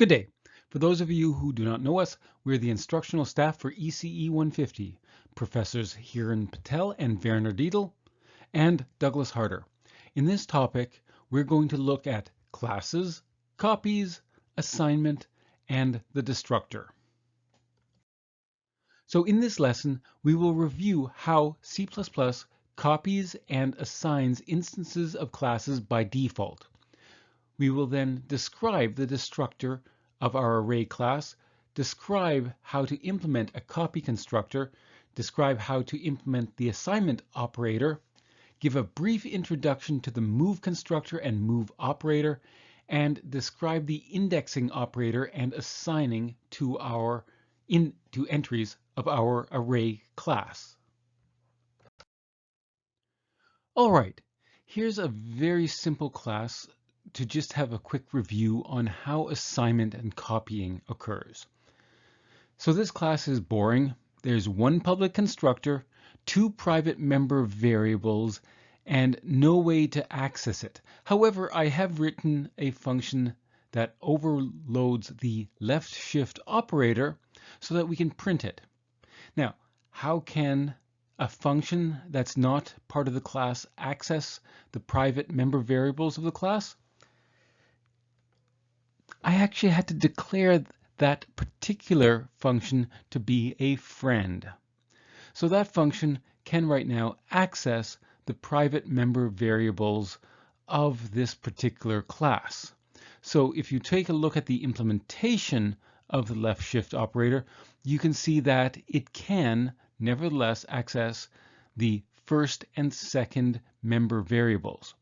Good day. For those of you who do not know us, we're the instructional staff for ECE 150, Professors Hiran Patel and Werner Dietl, and Douglas Harder. In this topic, we're going to look at classes, copies, assignment, and the destructor. So in this lesson, we will review how C++ copies and assigns instances of classes by default. We will then describe the destructor of our array class, describe how to implement a copy constructor, describe how to implement the assignment operator, give a brief introduction to the move constructor and move operator, and describe the indexing operator and assigning to entries of our array class. All right, here's a very simple class to just have a quick review on how assignment and copying occurs. So this class is boring. There's one public constructor, two private member variables, and no way to access it. However, I have written a function that overloads the left shift operator so that we can print it. Now, how can a function that's not part of the class access the private member variables of the class? I actually had to declare that particular function to be a friend. So that function can right now access the private member variables of this particular class. So if you take a look at the implementation of the left shift operator, you can see that it can nevertheless access the first and second member variables.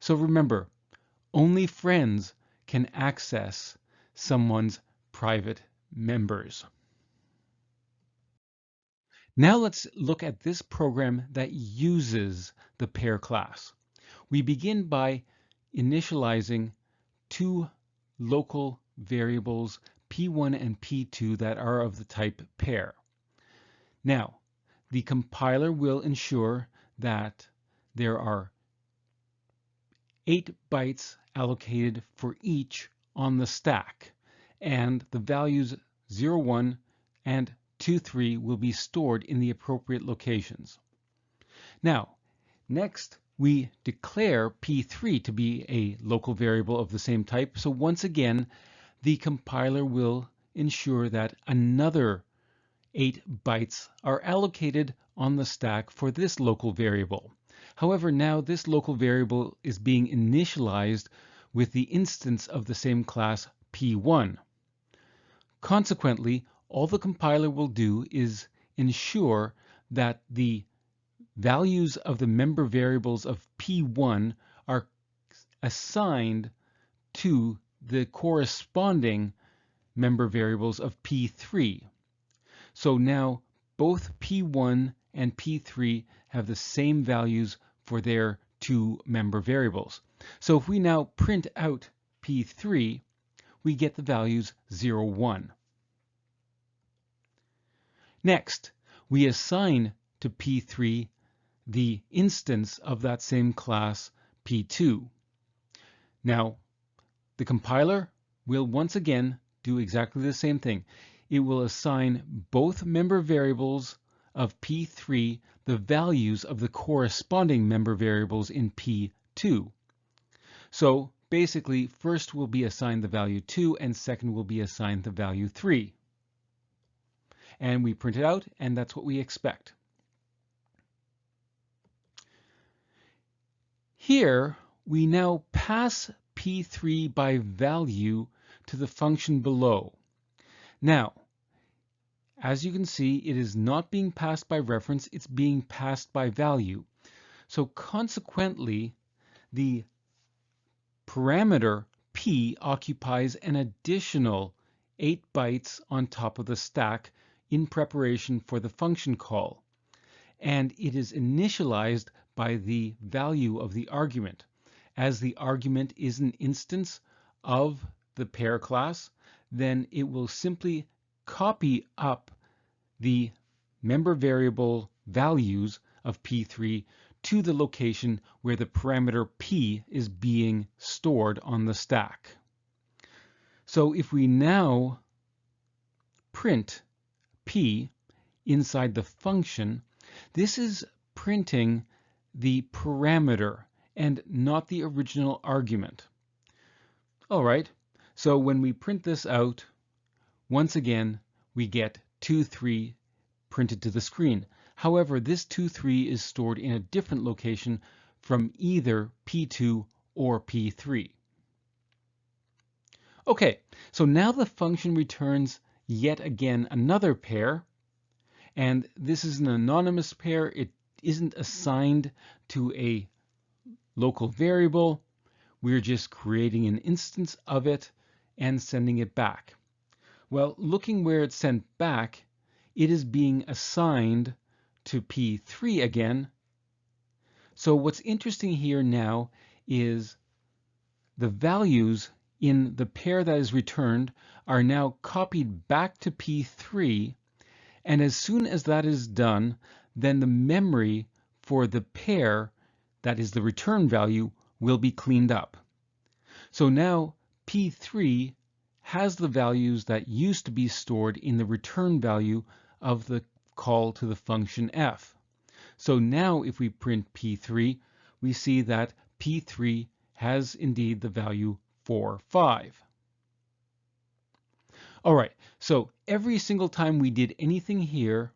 So remember, only friends can access someone's private members. Now let's look at this program that uses the pair class. We begin by initializing two local variables, P1 and P2, that are of the type pair. Now, the compiler will ensure that there are 8 bytes allocated for each on the stack, and the values 0, 1 and 2, 3 will be stored in the appropriate locations. Now, next we declare P3 to be a local variable of the same type, so once again the compiler will ensure that another 8 bytes are allocated on the stack for this local variable. However, now this local variable is being initialized with the instance of the same class P1. Consequently, all the compiler will do is ensure that the values of the member variables of P1 are assigned to the corresponding member variables of P3. So now both P1 and P3 have the same values for their two member variables. So if we now print out P3, we get the values 0, 1. Next, we assign to P3 the instance of that same class P2. Now, the compiler will once again do exactly the same thing. It will assign both member variables of P3 the values of the corresponding member variables in P2. So basically, first will be assigned the value 2 and second will be assigned the value 3. And we print it out, and that's what we expect. Here, we now pass P3 by value to the function below. Now, as you can see, it is not being passed by reference, it's being passed by value. So consequently, the parameter P occupies an additional 8 bytes on top of the stack in preparation for the function call. And it is initialized by the value of the argument. As the argument is an instance of the pair class, then it will simply copy up the member variable values of P3 to the location where the parameter P is being stored on the stack. So if we now print p inside the function, this is printing the parameter and not the original argument. All right, so when we print this out, once again, we get 2, 3 printed to the screen. However, this 2, 3 is stored in a different location from either P2 or P3. Okay, so now the function returns yet again another pair, and this is an anonymous pair. It isn't assigned to a local variable. We're just creating an instance of it and sending it back. Well, looking where it's sent back, it is being assigned to P3 again. So what's interesting here now is the values in the pair that is returned are now copied back to P3, and as soon as that is done, then the memory for the pair, that is the return value, will be cleaned up. So now P3 has the values that used to be stored in the return value of the call to the function f. So now if we print P3, we see that P3 has indeed the value 4, 5. All right, so every single time we did anything here,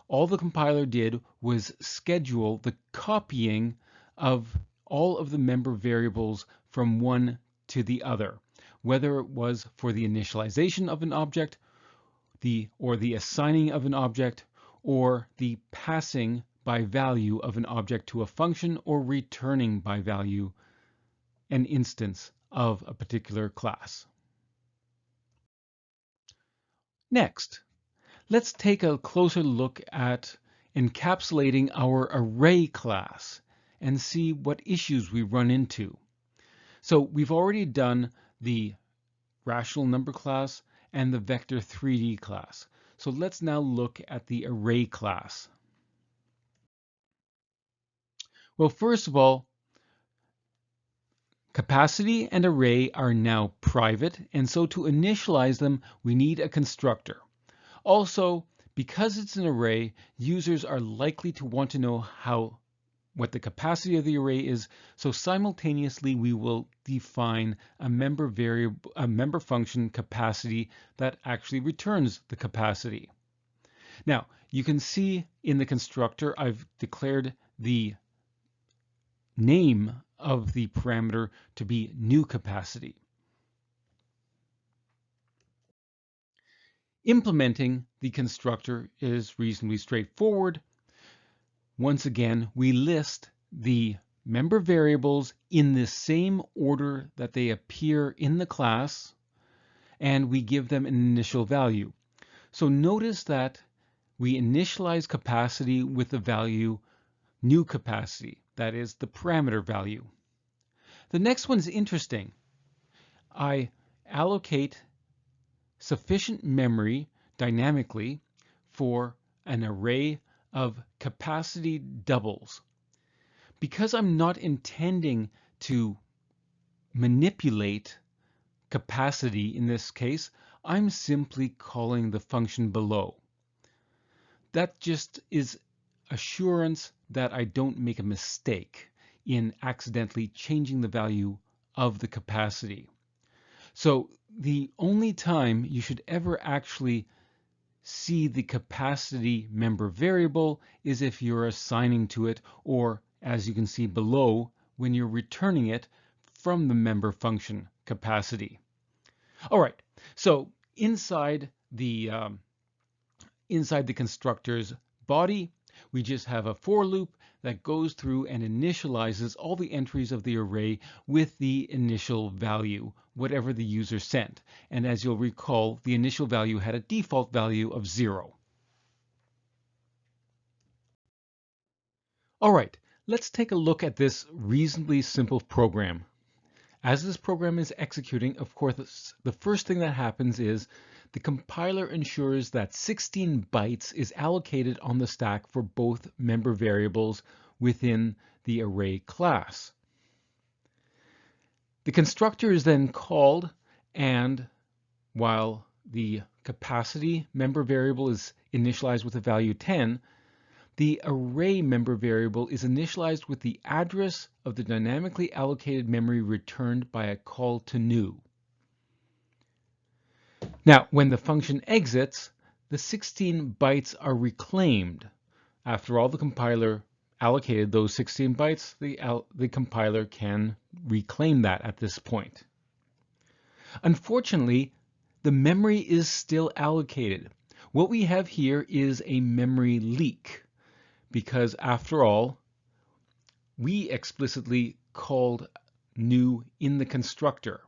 all the compiler did was schedule the copying of all of the member variables from one to the other, whether it was for the initialization of an object, or the assigning of an object, or the passing by value of an object to a function, or returning by value an instance of a particular class. Next, let's take a closer look at encapsulating our array class and see what issues we run into. So we've already done the rational number class and the vector 3D class. So let's now look at the array class. Well, first of all, capacity and array are now private, and so to initialize them, we need a constructor. Also, because it's an array, users are likely to want to know what the capacity of the array is, so simultaneously we will define a member function capacity that actually returns the capacity. Now, you can see in the constructor I've declared the name of the parameter to be new capacity. Implementing the constructor is reasonably straightforward. Once again, we list the member variables in the same order that they appear in the class, and we give them an initial value. So notice that we initialize capacity with the value new capacity, that is the parameter value. The next one's interesting. I allocate sufficient memory dynamically for an array of capacity doubles. Because I'm not intending to manipulate capacity in this case, I'm simply calling the function below. That just is assurance that I don't make a mistake in accidentally changing the value of the capacity. So the only time you should ever actually see the capacity member variable is if you're assigning to it, or as you can see below, when you're returning it from the member function capacity. All right, so inside the constructor's body, we just have a for loop that goes through and initializes all the entries of the array with the initial value, whatever the user sent. And as you'll recall, the initial value had a default value of 0. All right, let's take a look at this reasonably simple program. As this program is executing, of course, the first thing that happens is the compiler ensures that 16 bytes is allocated on the stack for both member variables within the array class. The constructor is then called, and while the capacity member variable is initialized with the value 10, the array member variable is initialized with the address of the dynamically allocated memory returned by a call to new. Now, when the function exits, the 16 bytes are reclaimed. After all, the compiler allocated those 16 bytes, the compiler can reclaim that at this point. Unfortunately, the memory is still allocated. What we have here is a memory leak, because after all, we explicitly called new in the constructor.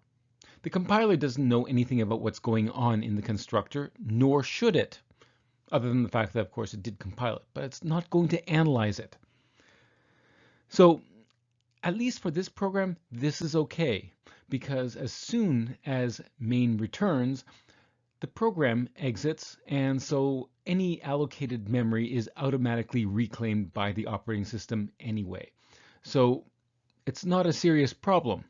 The compiler doesn't know anything about what's going on in the constructor, nor should it, other than the fact that, of course, it did compile it, but it's not going to analyze it. So, at least for this program, this is okay, because as soon as main returns, the program exits, and so any allocated memory is automatically reclaimed by the operating system anyway. So it's not a serious problem.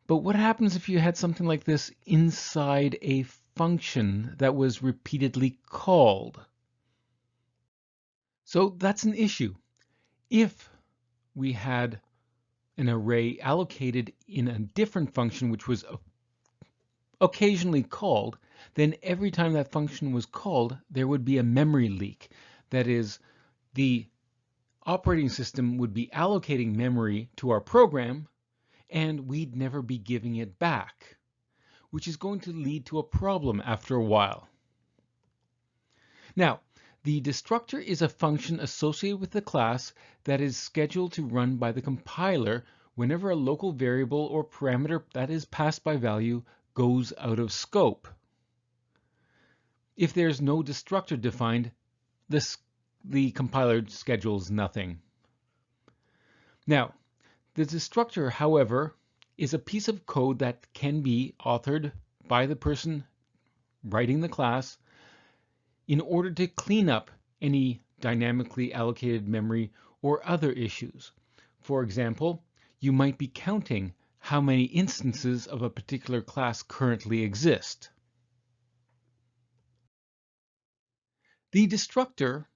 But what happens if you had something like this inside a function that was repeatedly called? So that's an issue. If we had an array allocated in a different function which was occasionally called, then every time that function was called, there would be a memory leak. That is, the operating system would be allocating memory to our program, and we'd never be giving it back, which is going to lead to a problem after a while. Now, the destructor is a function associated with the class that is scheduled to run by the compiler whenever a local variable or parameter that is passed by value goes out of scope. If there's no destructor defined, the compiler schedules nothing. Now, the destructor, however, is a piece of code that can be authored by the person writing the class in order to clean up any dynamically allocated memory or other issues. For example, you might be counting how many instances of a particular class currently exist. The destructor,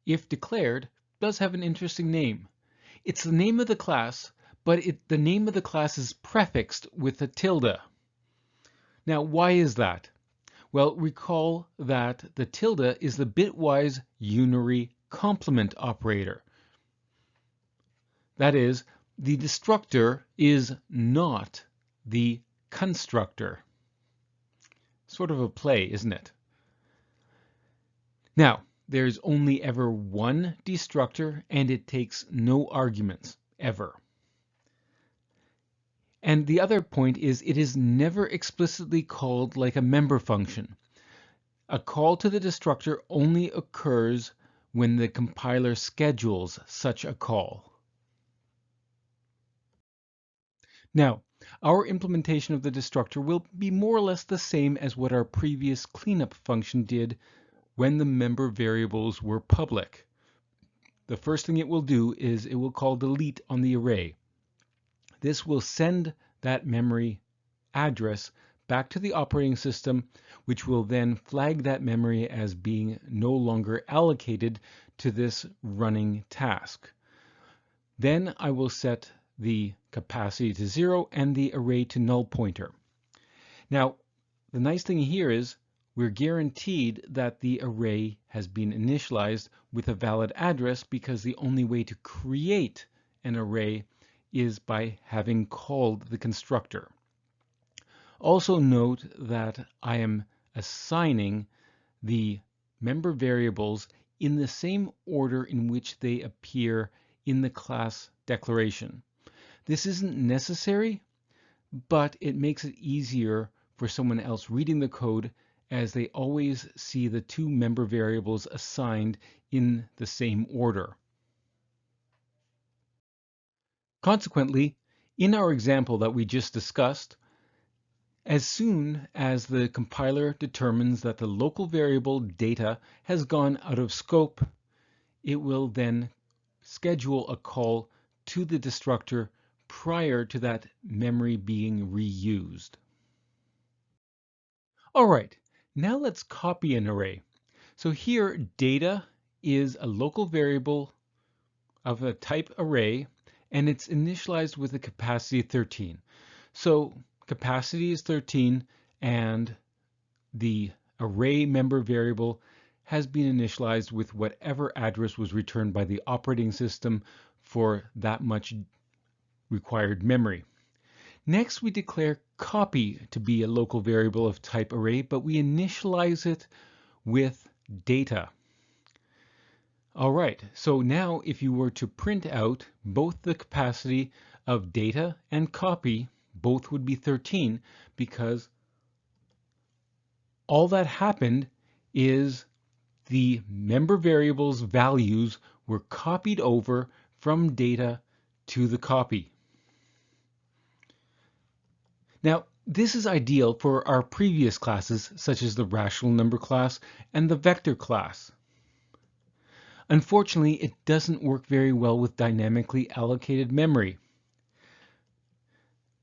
if declared, does have an interesting name. It's the name of the class, but the name of the class is prefixed with a tilde. Now, why is that? Well, recall that the tilde is the bitwise unary complement operator. That is, the destructor is not the constructor. Sort of a play, isn't it? Now, there's only ever one destructor, and it takes no arguments, ever. And the other point is it is never explicitly called like a member function. A call to the destructor only occurs when the compiler schedules such a call. Now, our implementation of the destructor will be more or less the same as what our previous cleanup function did when the member variables were public. The first thing it will do is it will call delete on the array. This will send that memory address back to the operating system, which will then flag that memory as being no longer allocated to this running task. Then I will set the capacity to 0 and the array to null pointer. Now, the nice thing here is we're guaranteed that the array has been initialized with a valid address, because the only way to create an array is by having called the constructor. Also note that I am assigning the member variables in the same order in which they appear in the class declaration. This isn't necessary, but it makes it easier for someone else reading the code, as they always see the two member variables assigned in the same order. Consequently, in our example that we just discussed, as soon as the compiler determines that the local variable data has gone out of scope, it will then schedule a call to the destructor prior to that memory being reused. All right, now let's copy an array. So here, data is a local variable of a type array, and it's initialized with a capacity 13. So capacity is 13, and the array member variable has been initialized with whatever address was returned by the operating system for that much required memory. Next, we declare copy to be a local variable of type array, but we initialize it with data. All right, so now if you were to print out both the capacity of data and copy, both would be 13, because all that happened is the member variables values were copied over from data to the copy. Now, this is ideal for our previous classes, such as the rational number class and the vector class. Unfortunately, it doesn't work very well with dynamically allocated memory.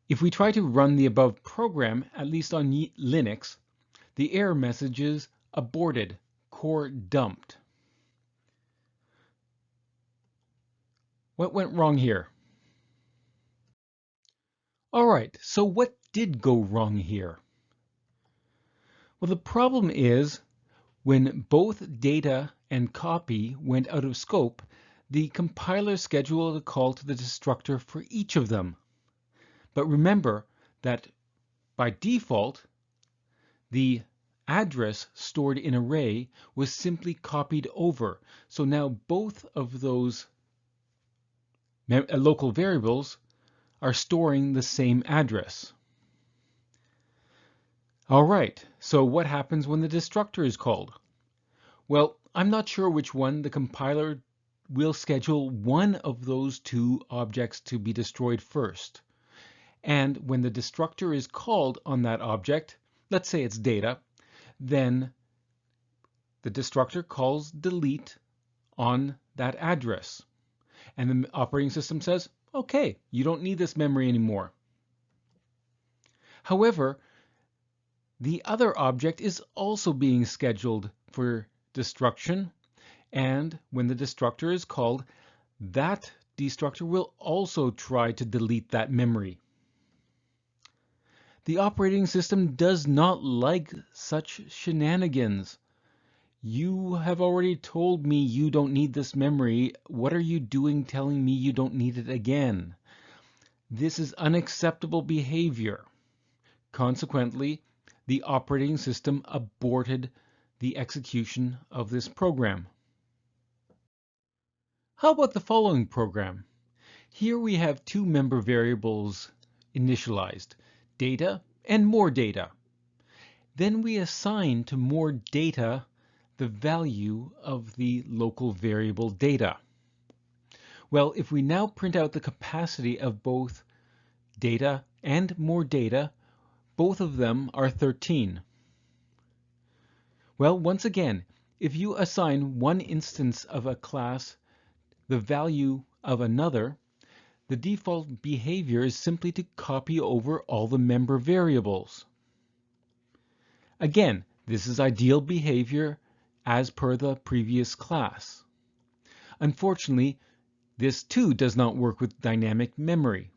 If we try to run the above program, at least on Linux, the error message is aborted, core dumped. What went wrong here? All right, so what did go wrong here? Well, the problem is when both data and copy went out of scope, the compiler scheduled a call to the destructor for each of them. But remember that by default, the address stored in array was simply copied over. So now both of those local variables are storing the same address. All right, so what happens when the destructor is called? Well, I'm not sure which one. The compiler will schedule one of those two objects to be destroyed first. And when the destructor is called on that object, let's say it's data, then the destructor calls delete on that address. And the operating system says, okay, you don't need this memory anymore. However, the other object is also being scheduled for destruction, and when the destructor is called, that destructor will also try to delete that memory. The operating system does not like such shenanigans. You have already told me you don't need this memory. What are you doing telling me you don't need it again? This is unacceptable behavior. Consequently, the operating system aborted the execution of this program. How about the following program? Here we have two member variables initialized, data and more data. Then we assign to more data the value of the local variable data. Well, if we now print out the capacity of both data and more data, both of them are 13. Well, once again, if you assign one instance of a class the value of another, the default behavior is simply to copy over all the member variables. Again, this is ideal behavior as per the previous class. Unfortunately, this too does not work with dynamic memory.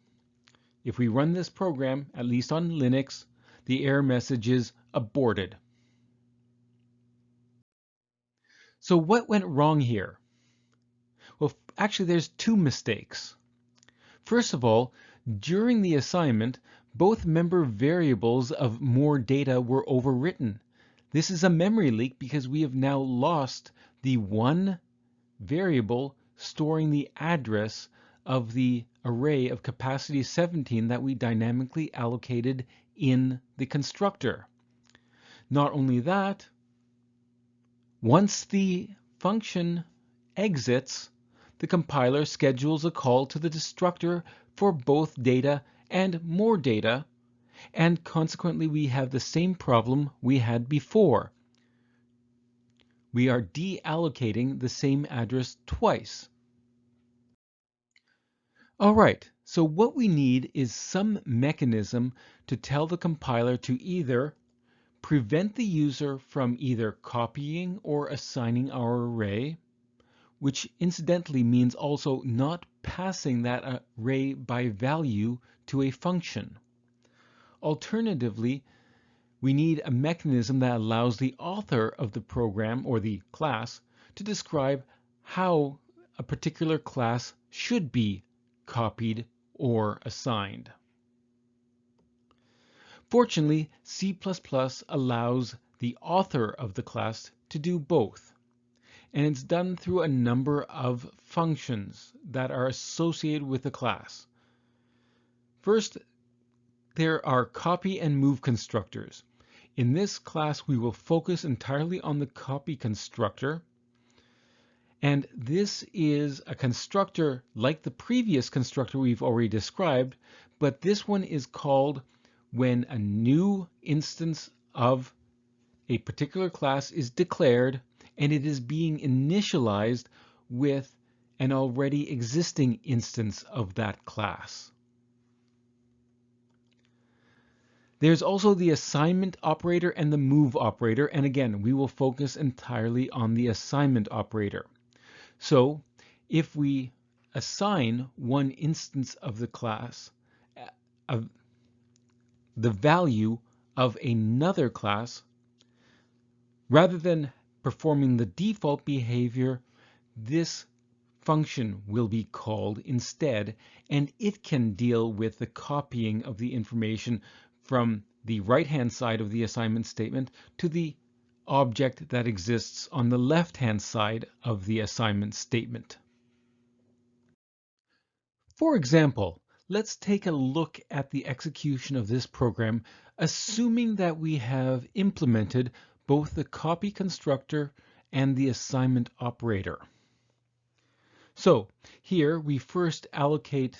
If we run this program, at least on Linux, the error message is aborted. So what went wrong here? Well, actually there's two mistakes. First of all, during the assignment, both member variables of more data were overwritten. This is a memory leak because we have now lost the one variable storing the address of the array of capacity 17 that we dynamically allocated in the constructor. Not only that, once the function exits, the compiler schedules a call to the destructor for both data and more data, and consequently we have the same problem we had before. We are deallocating the same address twice. All right, so what we need is some mechanism to tell the compiler to either prevent the user from either copying or assigning our array, which incidentally means also not passing that array by value to a function. Alternatively, we need a mechanism that allows the author of the program or the class to describe how a particular class should be copied or assigned. Fortunately, C++ allows the author of the class to do both, and it's done through a number of functions that are associated with the class. First, there are copy and move constructors. In this class, we will focus entirely on the copy constructor, and this is a constructor like the previous constructor we've already described, but this one is called when a new instance of a particular class is declared and it is being initialized with an already existing instance of that class. There's also the assignment operator and the move operator, and again, we will focus entirely on the assignment operator. So if we assign one instance of the class of the value of another class, rather than performing the default behavior, this function will be called instead, and it can deal with the copying of the information from the right-hand side of the assignment statement to the object that exists on the left-hand side of the assignment statement. For example, let's take a look at the execution of this program, assuming that we have implemented both the copy constructor and the assignment operator. So here we first allocate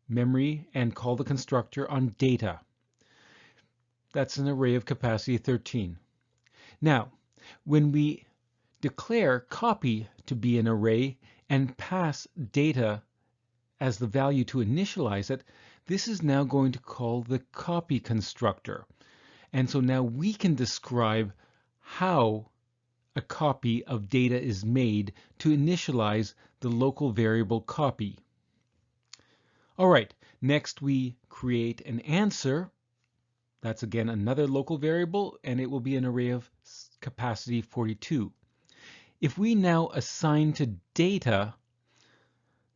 memory and call the constructor on data. That's an array of capacity 13. Now, when we declare copy to be an array and pass data as the value to initialize it, this is now going to call the copy constructor. And so now we can describe how a copy of data is made to initialize the local variable copy. All right, next we create an answer. That's again another local variable, and it will be an array of capacity 42. If we now assign to data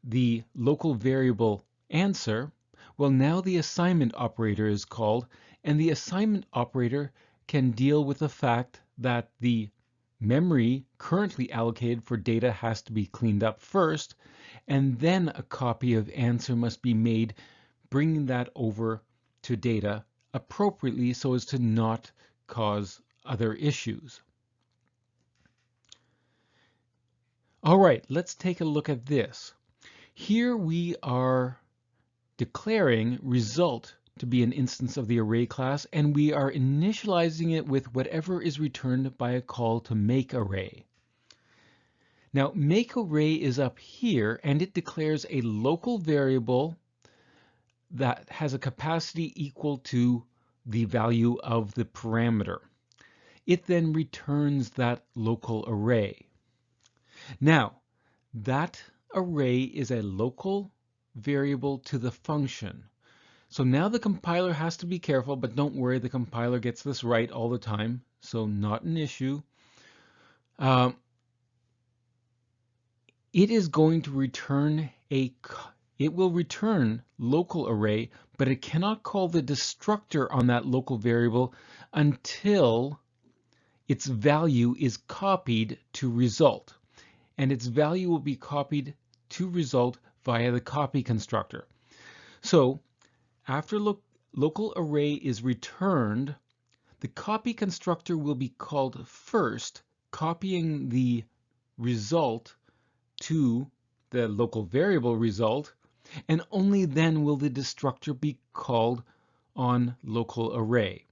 the local variable answer, well, now the assignment operator is called, and the assignment operator can deal with the fact that the memory currently allocated for data has to be cleaned up first, and then a copy of answer must be made, bringing that over to data appropriately so as to not cause other issues. All right, let's take a look at this. Here we are declaring result to be an instance of the array class, and we are initializing it with whatever is returned by a call to make array. Now, make array is up here, and it declares a local variable that has a capacity equal to the value of the parameter. It then returns that local array. Now, that array is a local variable to the function. So now the compiler has to be careful, but don't worry, the compiler gets this right all the time, so not an issue. It is going to return it will return local array, but it cannot call the destructor on that local variable until its value is copied to result. And its value will be copied to result via the copy constructor. So after local array is returned, the copy constructor will be called first, copying the result to the local variable result, and only then will the destructor be called on local array.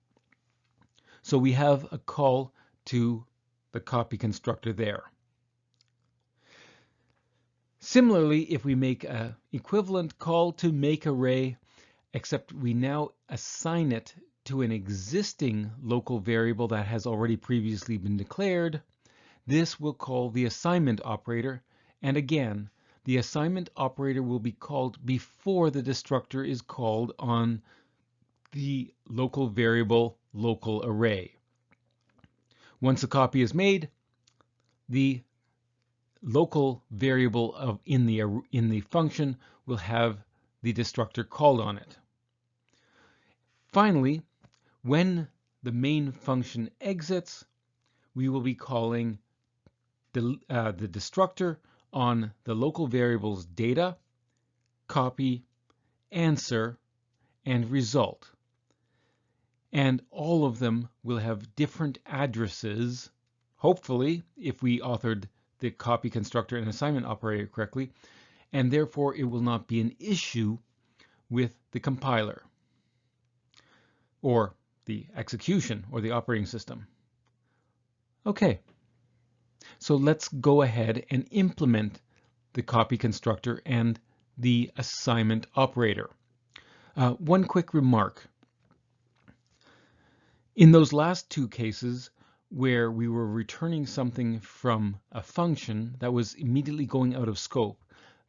So we have a call to the copy constructor there. Similarly, if we make an equivalent call to make array, except we now assign it to an existing local variable that has already previously been declared, this we'll call the assignment operator. And again, the assignment operator will be called before the destructor is called on the local variable local array. Once a copy is made, the local variable in the function will have the destructor called on it. Finally, when the main function exits, we will be calling the destructor on the local variables data, copy, answer, and result. And all of them will have different addresses, hopefully, if we authored the copy constructor and assignment operator correctly, and therefore it will not be an issue with the compiler or the execution or the operating system. Okay, so let's go ahead and implement the copy constructor and the assignment operator. One quick remark. In those last two cases where we were returning something from a function that was immediately going out of scope,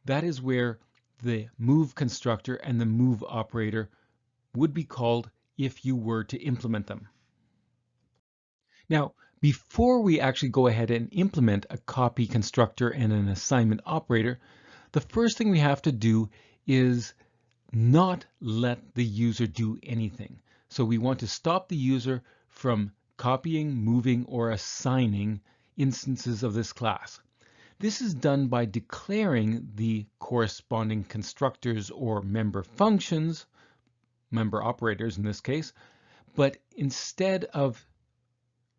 that is where the move constructor and the move operator would be called if you were to implement them. Now, before we actually go ahead and implement a copy constructor and an assignment operator, the first thing we have to do is not let the user do anything. So we want to stop the user from copying, moving, or assigning instances of this class. This is done by declaring the corresponding constructors or member functions, member operators in this case, but instead of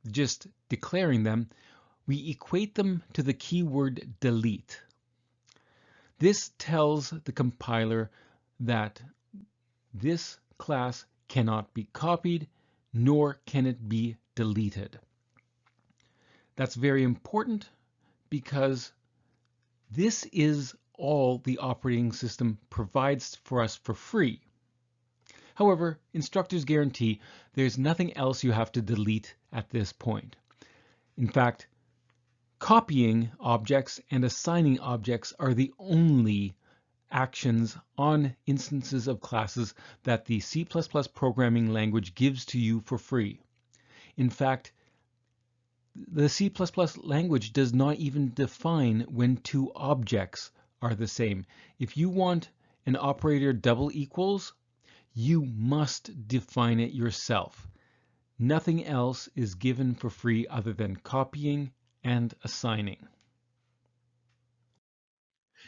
just declaring them, we equate them to the keyword delete. This tells the compiler that this class cannot be copied, nor can it be deleted. That's very important because this is all the operating system provides for us for free. However, instructors guarantee there's nothing else you have to delete at this point. In fact, copying objects and assigning objects are the only actions on instances of classes that the C++ programming language gives to you for free. In fact, the C++ language does not even define when two objects are the same. If you want an operator double equals, you must define it yourself. Nothing else is given for free other than copying and assigning.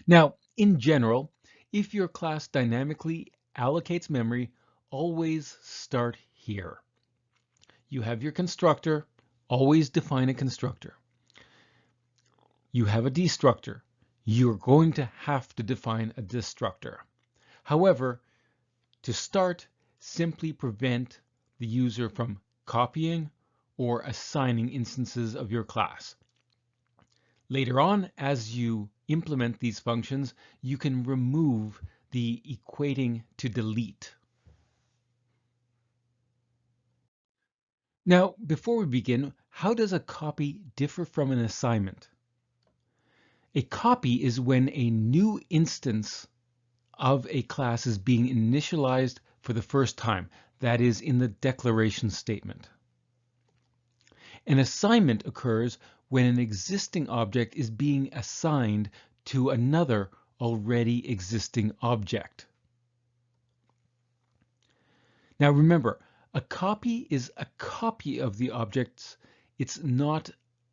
Now, in general, if your class dynamically allocates memory, always start here. You have your constructor, always define a constructor. You have a destructor, you're going to have to define a destructor. However, to start, simply prevent the user from copying or assigning instances of your class. Later on, as you implement these functions, you can remove the equating to delete. Now, before we begin, how does a copy differ from an assignment? A copy is when a new instance of a class is being initialized for the first time, that is, in the declaration statement. An assignment occurs when an existing object is being assigned to another already existing object. Now remember, a copy is a copy of the objects. It's not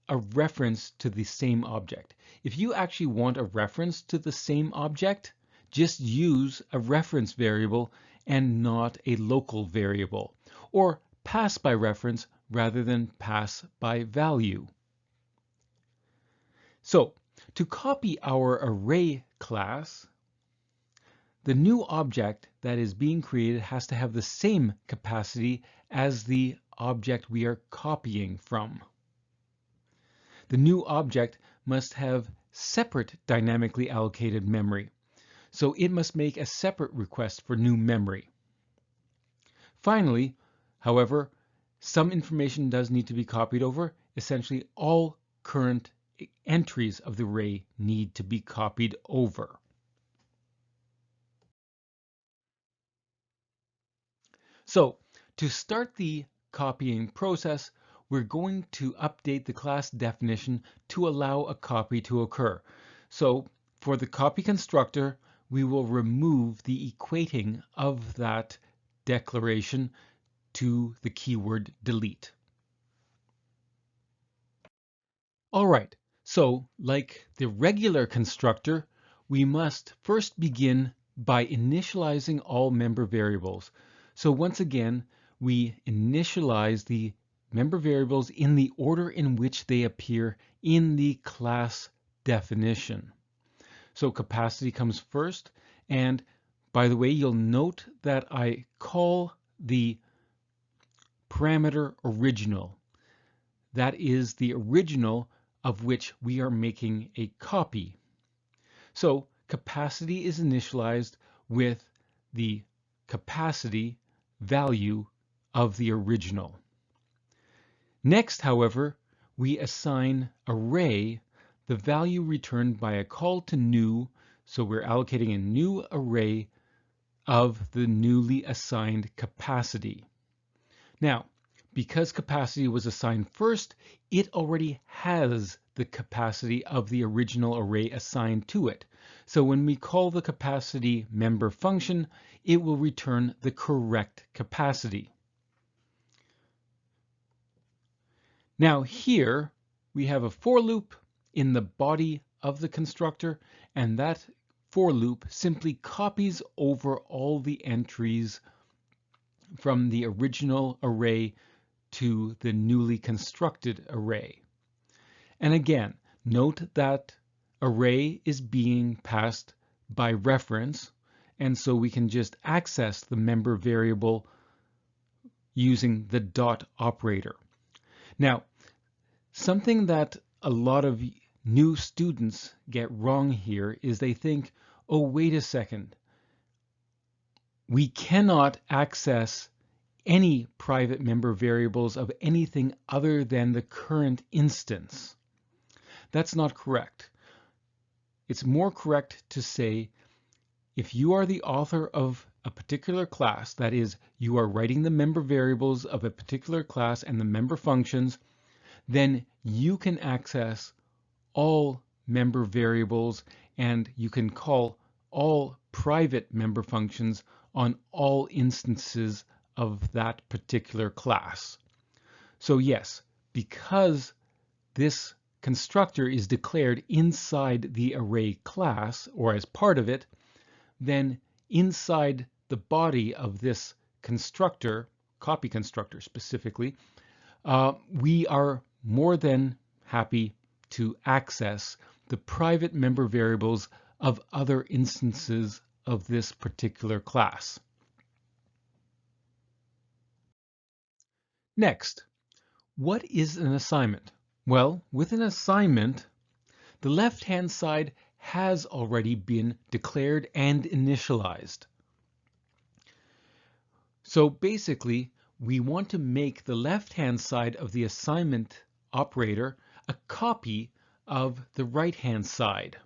a reference to the same object. If you actually want a reference to the same object, just use a reference variable and not a local variable, or pass by reference rather than pass by value. So, to copy our array class, the new object that is being created has to have the same capacity as the object we are copying from. The new object must have separate dynamically allocated memory, so it must make a separate request for new memory. Finally, However, some information does need to be copied over. Essentially, all current entries of the array need to be copied over. So to start the copying process, we're going to update the class definition to allow a copy to occur. So for the copy constructor, we will remove the equating of that declaration to the keyword delete. All right, so like the regular constructor, we must first begin by initializing all member variables. So once again, we initialize the member variables in the order in which they appear in the class definition. So capacity comes first, and by the way, you'll note that I call the parameter original. That is the original of which we are making a copy. So capacity is initialized with the capacity value of the original. Next, however, we assign array the value returned by a call to new, so we're allocating a new array of the newly assigned capacity. Now, because capacity was assigned first, it already has the capacity of the original array assigned to it. So when we call the capacity member function, it will return the correct capacity. Now here we have a for loop in the body of the constructor, and that for loop simply copies over all the entries from the original array to the newly constructed array. And again, note that array is being passed by reference, and so we can just access the member variable using the dot operator. Now, something that a lot of new students get wrong here is they think, oh, wait a second, we cannot access any private member variables of anything other than the current instance. That's not correct. It's more correct to say if you are the author of a particular class, that is, you are writing the member variables of a particular class and the member functions, then you can access all member variables and you can call all private member functions on all instances of that particular class. So yes, because this constructor is declared inside the array class or as part of it, then inside the body of this constructor, copy constructor specifically, we are more than happy to access the private member variables of other instances of this particular class. Next, what is an assignment? Well, with an assignment, the left-hand side has already been declared and initialized. So basically, we want to make the left-hand side of the assignment operator a copy of the right-hand side.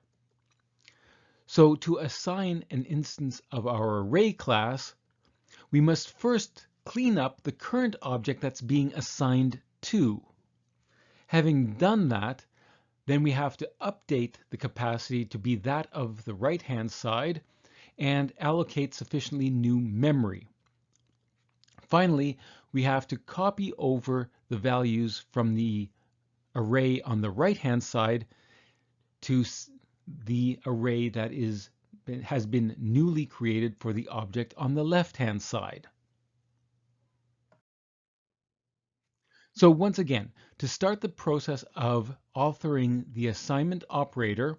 So to assign an instance of our array class, we must first clean up the current object that's being assigned to. Having done that, then we have to update the capacity to be that of the right-hand side and allocate sufficiently new memory. Finally, we have to copy over the values from the array on the right-hand side to the array that has been newly created for the object on the left-hand side. So once again, to start the process of authoring the assignment operator,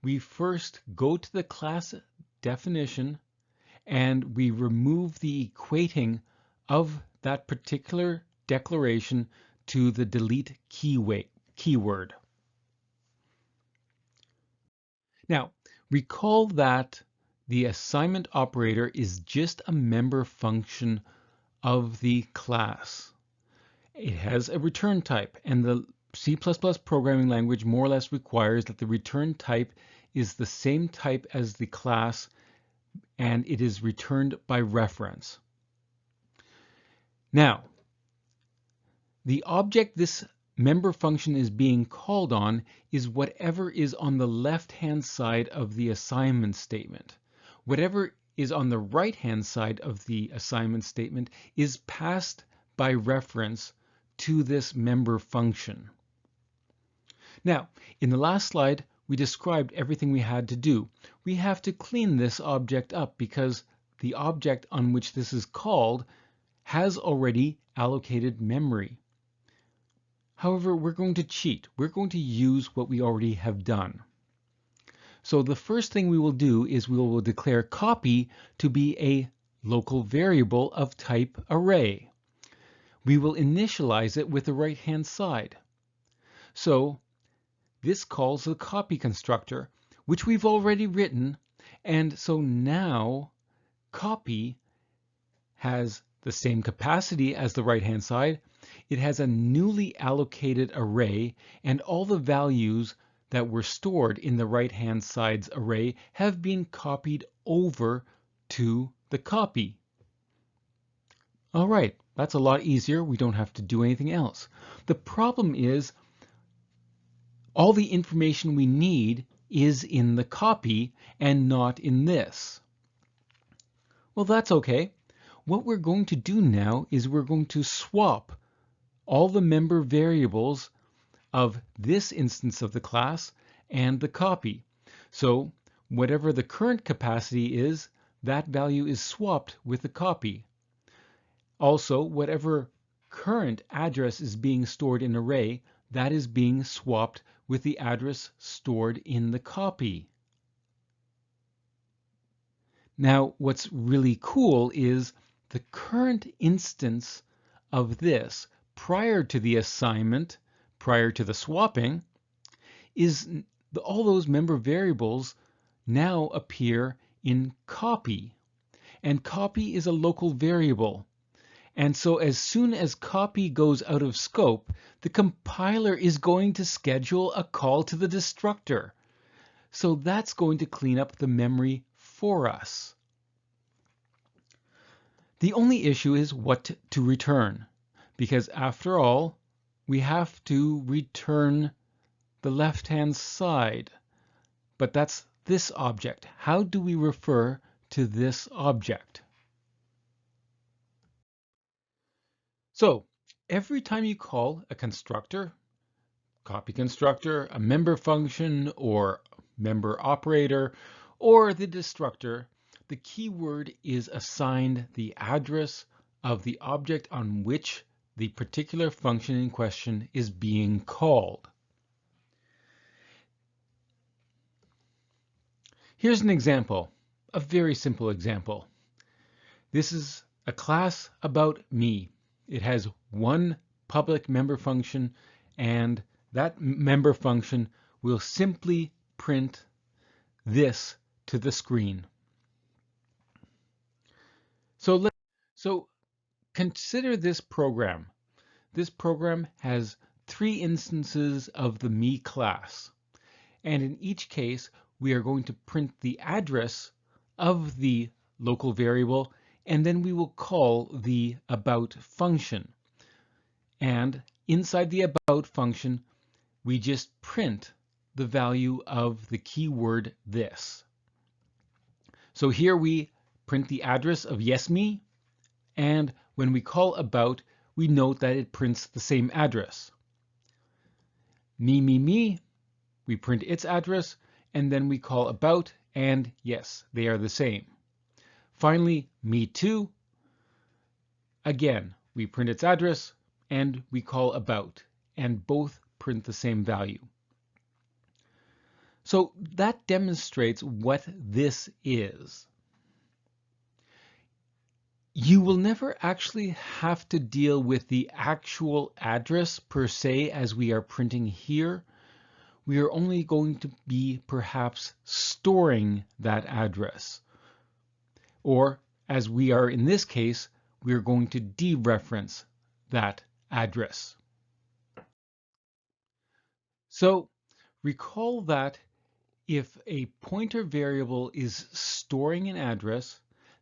we first go to the class definition and we remove the equating of that particular declaration to the delete keyword. Now, recall that the assignment operator is just a member function of the class. It has a return type, and the C++ programming language more or less requires that the return type is the same type as the class, and it is returned by reference. Now, the object this member function is being called on is whatever is on the left-hand side of the assignment statement. Whatever is on the right-hand side of the assignment statement is passed by reference to this member function. Now, in the last slide, we described everything we had to do. We have to clean this object up because the object on which this is called has already allocated memory. However, we're going to cheat. We're going to use what we already have done. So the first thing we will do is we will declare copy to be a local variable of type array. We will initialize it with the right-hand side. So this calls the copy constructor, which we've already written, and so now copy has the same capacity as the right-hand side. It has a newly allocated array, and all the values that were stored in the right-hand side's array have been copied over to the copy. All right, that's a lot easier. We don't have to do anything else. The problem is all the information we need is in the copy and not in this. Well, that's okay. What we're going to do now is we're going to swap all the member variables of this instance of the class and the copy. So whatever the current capacity is, that value is swapped with the copy. Also, whatever current address is being stored in array, that is being swapped with the address stored in the copy. Now, what's really cool is the current instance of this prior to the assignment, prior to the swapping, is all those member variables now appear in copy. And copy is a local variable. And so as soon as copy goes out of scope, the compiler is going to schedule a call to the destructor. So that's going to clean up the memory for us. The only issue is what to return, because after all, we have to return the left-hand side. But that's this object. How do we refer to this object? So every time you call a constructor, copy constructor, a member function, or member operator, or the destructor, the keyword is assigned the address of the object on which the particular function in question is being called. Here's an example, a very simple example. This is a class about me. It has one public member function, and that member function will simply print this to the screen. So consider this program. This program has 3 instances of the me class. And in each case, we are going to print the address of the local variable, and then we will call the about function. And inside the about function, we just print the value of the keyword this. So here we print the address of yesme, and when we call about, we note that it prints the same address. Me, we print its address, and then we call about, and yes, they are the same. Finally, me too. Again, we print its address, and we call about, and both print the same value. So that demonstrates what this is. You will never actually have to deal with the actual address per se as we are printing here. We are only going to be perhaps storing that address. Or, as we are in this case, we're going to dereference that address. So recall that if a pointer variable is storing an address,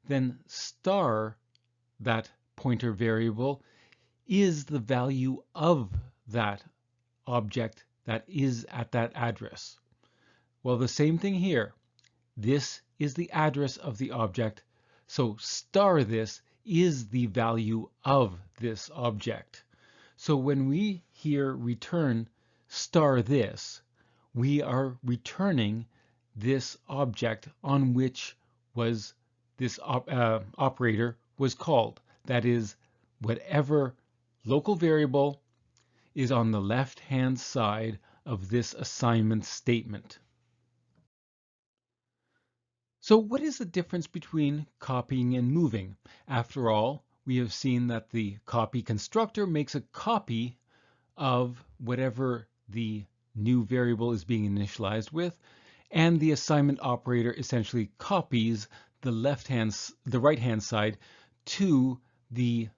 then star that pointer variable is the value of that object that is at that address. Well, the same thing here. This is the address of the object, so star this is the value of this object. So when we here return star this, we are returning this object on which was this operator was called. That is, whatever local variable is on the left-hand side of this assignment statement. So what is the difference between copying and moving? After all, we have seen that the copy constructor makes a copy of whatever the new variable is being initialized with, and the assignment operator essentially copies the right-hand side to the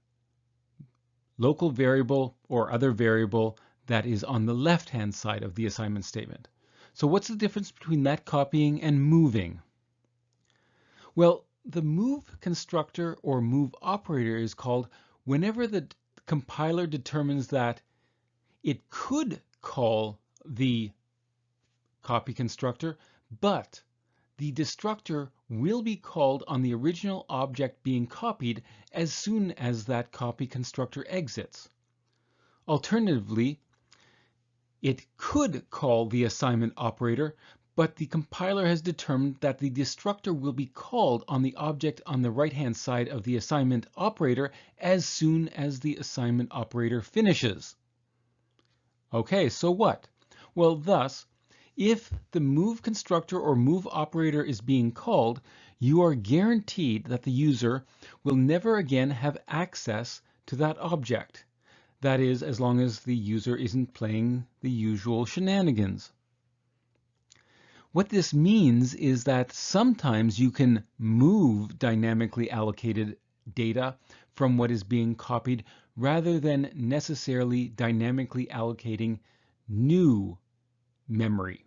local variable or other variable that is on the left-hand side of the assignment statement. So what's the difference between that copying and moving? Well, the move constructor or move operator is called whenever the compiler determines that it could call the copy constructor, but the destructor will be called on the original object being copied as soon as that copy constructor exits. Alternatively, it could call the assignment operator, but the compiler has determined that the destructor will be called on the object on the right-hand side of the assignment operator as soon as the assignment operator finishes. Okay, so what? Well, thus, if the move constructor or move operator is being called, you are guaranteed that the user will never again have access to that object. That is, as long as the user isn't playing the usual shenanigans. What this means is that sometimes you can move dynamically allocated data from what is being copied rather than necessarily dynamically allocating new memory.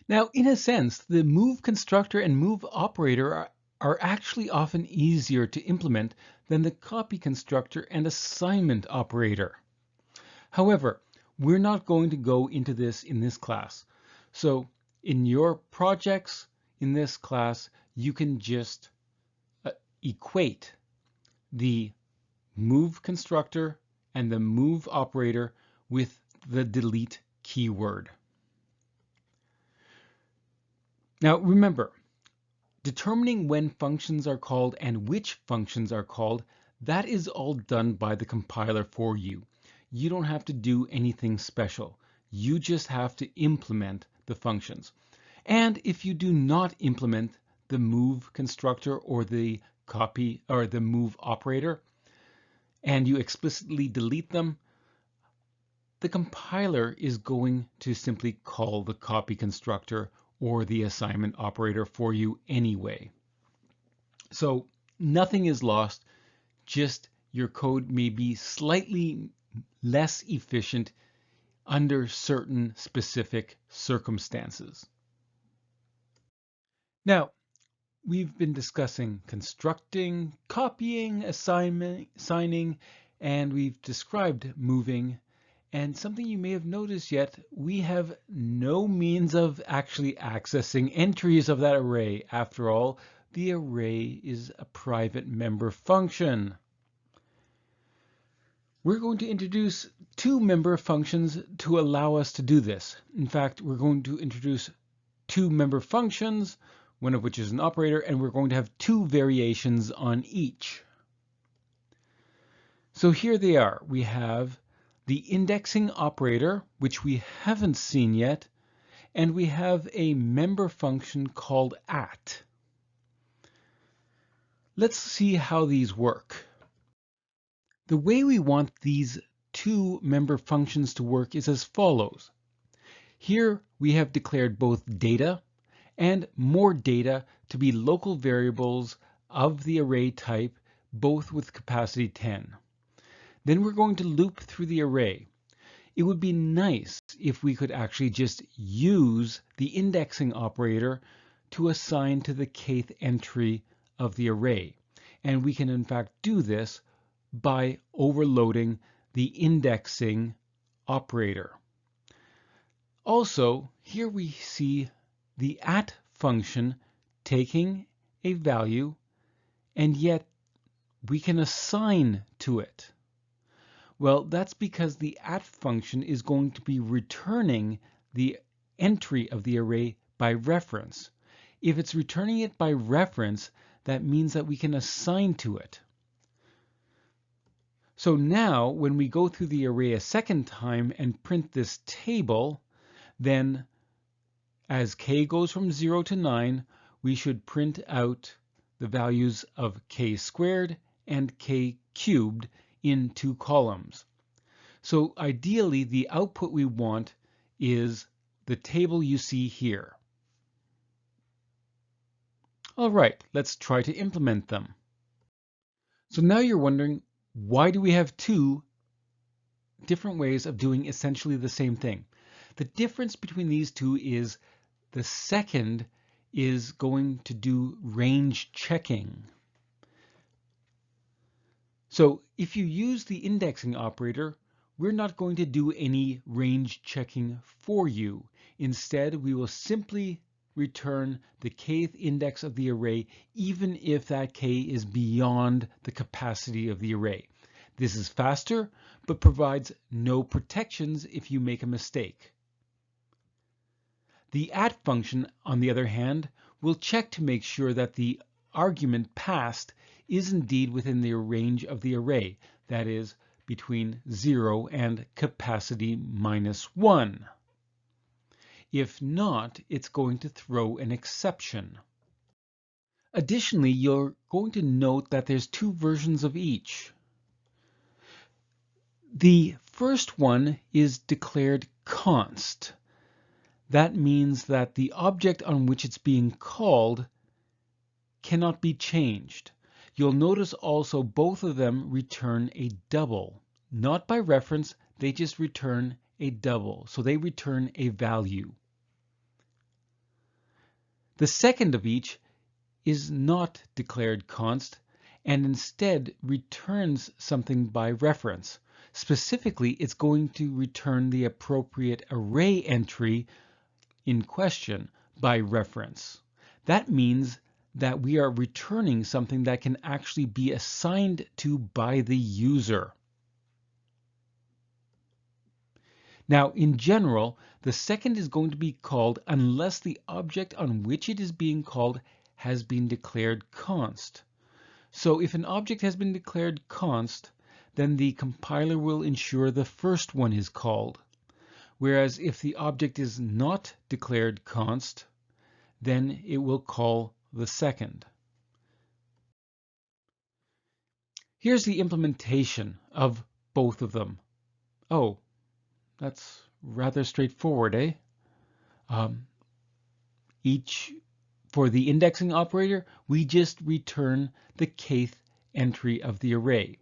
Now, in a sense, the move constructor and move operator are actually often easier to implement than the copy constructor and assignment operator. However, we're not going to go into this in this class. So in your projects in this class, you can just equate the move constructor and the move operator with the delete keyword. Now remember, determining when functions are called and which functions are called, that is all done by the compiler for you. You don't have to do anything special. You just have to implement the functions. And if you do not implement the move constructor or the copy or the move operator, and you explicitly delete them, the compiler is going to simply call the copy constructor or the assignment operator for you anyway. So nothing is lost, just your code may be slightly less efficient under certain specific circumstances. Now, we've been discussing constructing, copying, assigning, and we've described moving. And something you may have noticed yet, we have no means of actually accessing entries of that array. After all, the array is a private member function. We're going to introduce two member functions to allow us to do this. In fact, we're going to introduce two member functions, one of which is an operator, and we're going to have two variations on each. So here they are. We have the indexing operator, which we haven't seen yet, and we have a member function called @. Let's see how these work. The way we want these two member functions to work is as follows. Here we have declared both data and more data to be local variables of the array type, both with capacity 10. Then we're going to loop through the array. It would be nice if we could actually just use the indexing operator to assign to the kth entry of the array. And we can in fact do this by overloading the indexing operator. Also, here we see the at function taking a value, and yet we can assign to it. Well, that's because the at function is going to be returning the entry of the array by reference. If it's returning it by reference, that means that we can assign to it. So now when we go through the array a second time and print this table, then as k goes from 0 to 9, we should print out the values of k squared and k cubed in 2 columns. So ideally, the output we want is the table you see here. All right, let's try to implement them. So now you're wondering, why do we have 2 different ways of doing essentially the same thing? The difference between these 2 is the second is going to do range checking. So if you use the indexing operator, we're not going to do any range checking for you. Instead, we will simply return the kth index of the array, even if that k is beyond the capacity of the array. This is faster, but provides no protections if you make a mistake. The at function, on the other hand, will check to make sure that the argument passed is indeed within the range of the array, that is, between 0 and capacity -1. If not, it's going to throw an exception. Additionally, you're going to note that there's 2 versions of each. The first one is declared const. That means that the object on which it's being called cannot be changed. You'll notice also both of them return a double. Not by reference, they just return a double. So they return a value. The second of each is not declared const and instead returns something by reference. Specifically, it's going to return the appropriate array entry in question by reference. That means that we are returning something that can actually be assigned to by the user. Now, in general, the second is going to be called unless the object on which it is being called has been declared const. So if an object has been declared const, then the compiler will ensure the first one is called. Whereas if the object is not declared const, then it will call the second. Here's the implementation of both of them. Oh, that's rather straightforward, eh? For the indexing operator, we just return the kth entry of the array.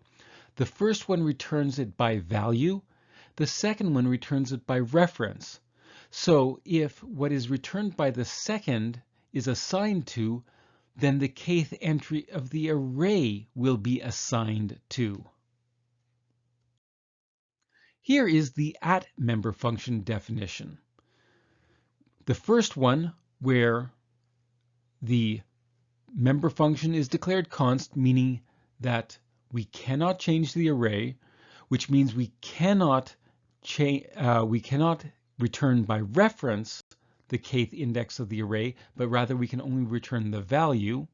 The first one returns it by value. The second one returns it by reference. So if what is returned by the second is assigned to, then the kth entry of the array will be assigned to. Here is the at member function definition. The first one, where the member function is declared const, meaning that we cannot change the array, which means we cannot return by reference the kth index of the array, but rather we can only return the value.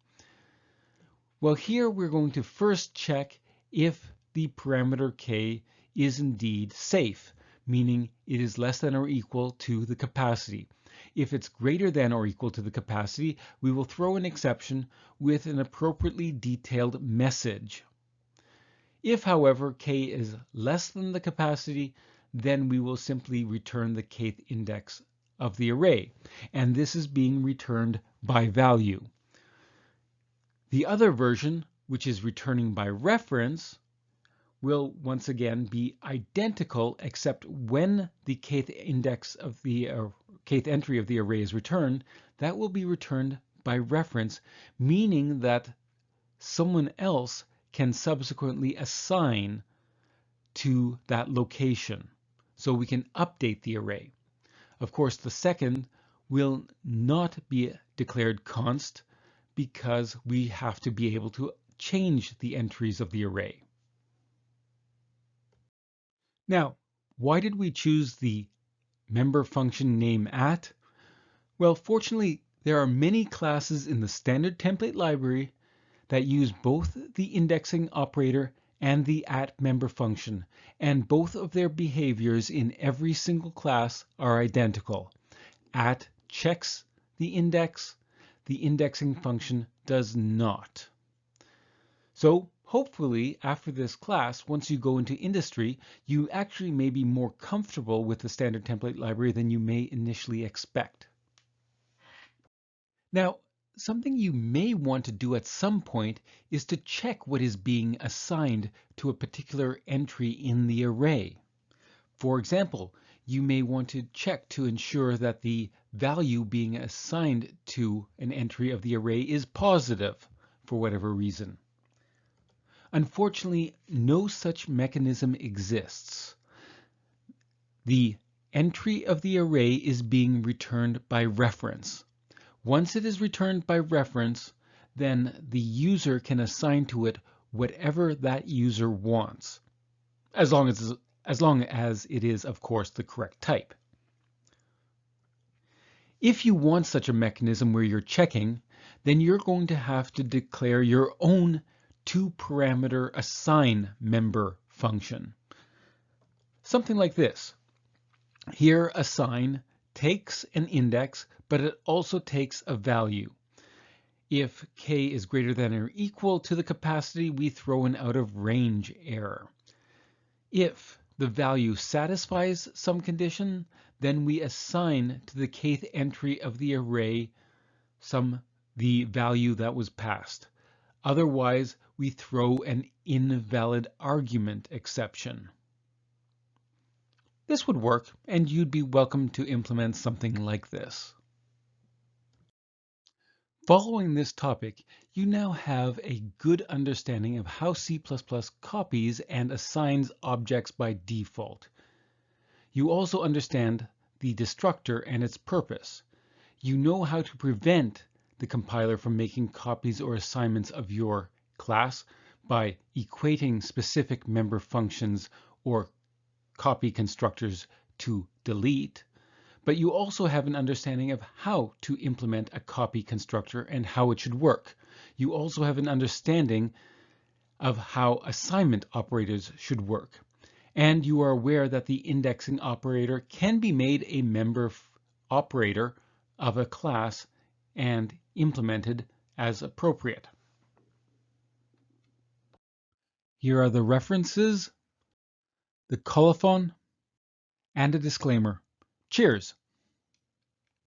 Well, here we're going to first check if the parameter k is indeed safe, meaning it is less than or equal to the capacity. If it's greater than or equal to the capacity, we will throw an exception with an appropriately detailed message. If, however, k is less than the capacity, then we will simply return the kth index of the array, and this is being returned by value. The other version, which is returning by reference, will once again be identical, except when the kth index of the kth entry of the array is returned, that will be returned by reference, meaning that someone else can subsequently assign to that location. So we can update the array. Of course, the second will not be declared const because we have to be able to change the entries of the array. Now, why did we choose the member function name at? Well, fortunately, there are many classes in the standard template library that use both the indexing operator and the @member function, and both of their behaviors in every single class are identical. Checks the indexing function does not. So hopefully after this class, once you go into industry, you actually may be more comfortable with the standard template library than you may initially expect. Now, something you may want to do at some point is to check what is being assigned to a particular entry in the array. For example, you may want to check to ensure that the value being assigned to an entry of the array is positive for whatever reason. Unfortunately, no such mechanism exists. The entry of the array is being returned by reference. Once it is returned by reference, then the user can assign to it whatever that user wants, as long as it is, of course, the correct type. If you want such a mechanism where you're checking, then you're going to have to declare your own two-parameter assign member function. Something like this. Here, assign takes an index, but it also takes a value. If k is greater than or equal to the capacity, we throw an out of range error. If the value satisfies some condition, then we assign to the kth entry of the array the value that was passed. Otherwise, we throw an invalid argument exception. This would work, and you'd be welcome to implement something like this. Following this topic, you now have a good understanding of how C++ copies and assigns objects by default. You also understand the destructor and its purpose. You know how to prevent the compiler from making copies or assignments of your class by equating specific member functions or copy constructors to delete, but you also have an understanding of how to implement a copy constructor and how it should work. You also have an understanding of how assignment operators should work. And you are aware that the indexing operator can be made a member operator of a class and implemented as appropriate. Here are the references, the colophon, and a disclaimer. Cheers!